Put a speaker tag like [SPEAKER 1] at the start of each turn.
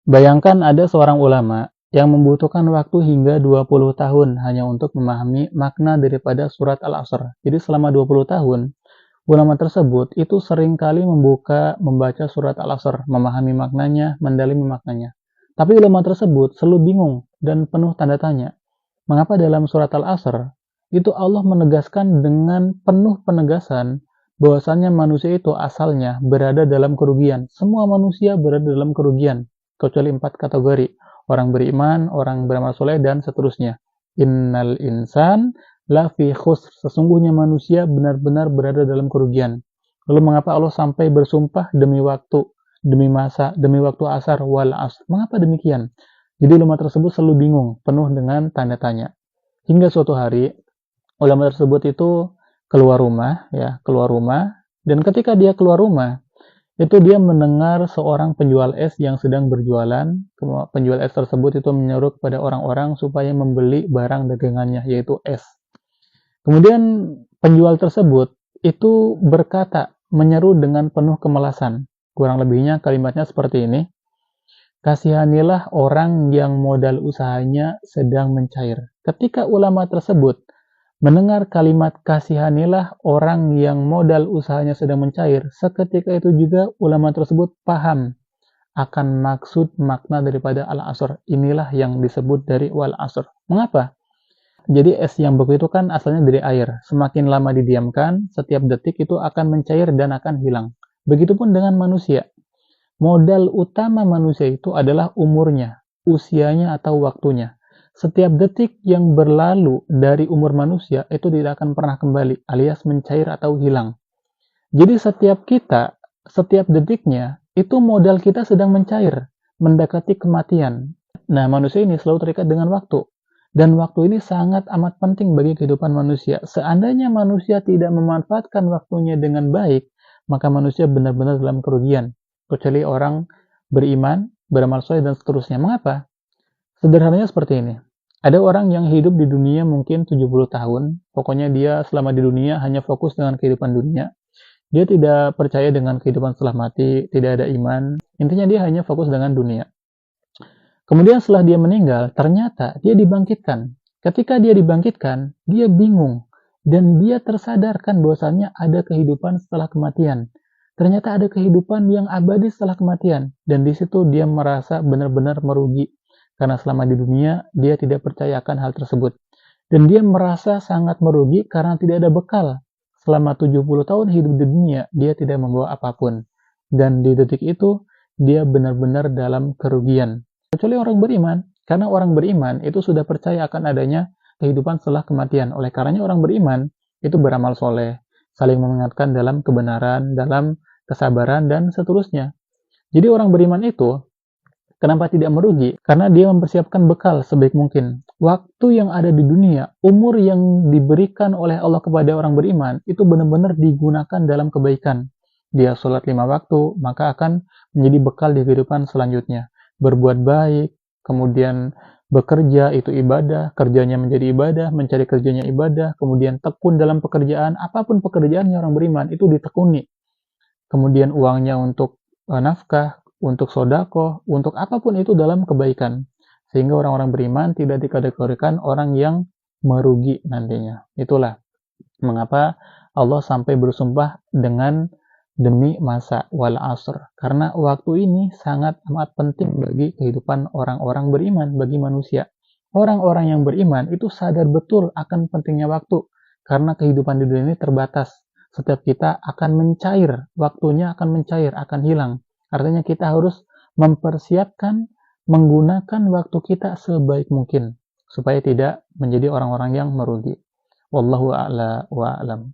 [SPEAKER 1] Bayangkan ada seorang ulama yang membutuhkan waktu hingga 20 tahun hanya untuk memahami makna daripada surat Al-Asr. Jadi selama 20 tahun, ulama tersebut itu seringkali membaca surat Al-Asr, memahami maknanya, mendalami maknanya. Tapi ulama tersebut selalu bingung dan penuh tanda tanya. Mengapa dalam surat Al-Asr itu Allah menegaskan dengan penuh penegasan bahwasannya manusia itu asalnya berada dalam kerugian. Semua manusia berada dalam kerugian, kecuali 4 kategori. Orang beriman, orang beramal soleh, dan seterusnya. Innal insan lafi khusr. Sesungguhnya manusia benar-benar berada dalam kerugian. Lalu mengapa Allah sampai bersumpah demi waktu, demi masa, demi waktu asar, wal asr? Mengapa demikian? Jadi ulama tersebut selalu bingung, penuh dengan tanda tanya. Hingga suatu hari, ulama tersebut itu keluar rumah, dan ketika dia keluar rumah, itu dia mendengar seorang penjual es yang sedang berjualan. Penjual es tersebut itu menyuruh kepada orang-orang supaya membeli barang dagangannya, yaitu es. Kemudian penjual tersebut itu berkata, menyeru dengan penuh kemalasan. Kurang lebihnya kalimatnya seperti ini. Kasihanilah orang yang modal usahanya sedang mencair. Ketika ulama tersebut mendengar kalimat kasihanilah orang yang modal usahanya sedang mencair, seketika itu juga ulama tersebut paham akan maksud makna daripada Al-Asr. Inilah yang disebut dari wal asr. Mengapa? Jadi es yang beku itu kan asalnya dari air. Semakin lama didiamkan, setiap detik itu akan mencair dan akan hilang. Begitupun dengan manusia. Modal utama manusia itu adalah umurnya, usianya atau waktunya. Setiap detik yang berlalu dari umur manusia itu tidak akan pernah kembali, alias mencair atau hilang. Jadi setiap detiknya, itu modal kita sedang mencair, mendekati kematian. Nah, manusia ini selalu terikat dengan waktu. Dan waktu ini sangat amat penting bagi kehidupan manusia. Seandainya manusia tidak memanfaatkan waktunya dengan baik, maka manusia benar-benar dalam kerugian. Kecuali orang beriman, beramal soleh, dan seterusnya. Mengapa? Sederhananya seperti ini. Ada orang yang hidup di dunia mungkin 70 tahun. Pokoknya dia selama di dunia hanya fokus dengan kehidupan dunia. Dia tidak percaya dengan kehidupan setelah mati, tidak ada iman. Intinya dia hanya fokus dengan dunia. Kemudian setelah dia meninggal, ternyata dia dibangkitkan. Ketika dia dibangkitkan, dia bingung. Dan dia tersadarkan bahwasannya ada kehidupan setelah kematian. Ternyata ada kehidupan yang abadi setelah kematian. Dan di situ dia merasa benar-benar merugi. Karena selama di dunia, dia tidak percaya akan hal tersebut. Dan dia merasa sangat merugi karena tidak ada bekal. Selama 70 tahun hidup di dunia, dia tidak membawa apapun. Dan di detik itu, dia benar-benar dalam kerugian. Kecuali orang beriman, karena orang beriman itu sudah percaya akan adanya kehidupan setelah kematian. Oleh karenanya orang beriman itu beramal soleh, saling mengingatkan dalam kebenaran, dalam kesabaran, dan seterusnya. Jadi orang beriman itu kenapa tidak merugi? Karena dia mempersiapkan bekal sebaik mungkin. Waktu yang ada di dunia, umur yang diberikan oleh Allah kepada orang beriman itu benar-benar digunakan dalam kebaikan. Dia sholat 5 waktu, maka akan menjadi bekal di kehidupan selanjutnya. Berbuat baik, kemudian bekerja itu ibadah, kerjanya menjadi ibadah, mencari kerjanya ibadah, kemudian tekun dalam pekerjaan, apapun pekerjaannya orang beriman itu ditekuni. Kemudian uangnya untuk nafkah, untuk sodako, untuk apapun itu dalam kebaikan. Sehingga orang-orang beriman tidak dikategorikan orang yang merugi nantinya. Itulah mengapa Allah sampai bersumpah dengan demi masa wal asr. Karena waktu ini sangat amat penting bagi kehidupan orang-orang beriman, bagi manusia. Orang-orang yang beriman itu sadar betul akan pentingnya waktu. Karena kehidupan di dunia ini terbatas. Setiap kita akan mencair, waktunya akan mencair, akan hilang. Artinya kita harus mempersiapkan, menggunakan waktu kita sebaik mungkin. Supaya tidak menjadi orang-orang yang merugi. Wallahu a'la wa a'lam.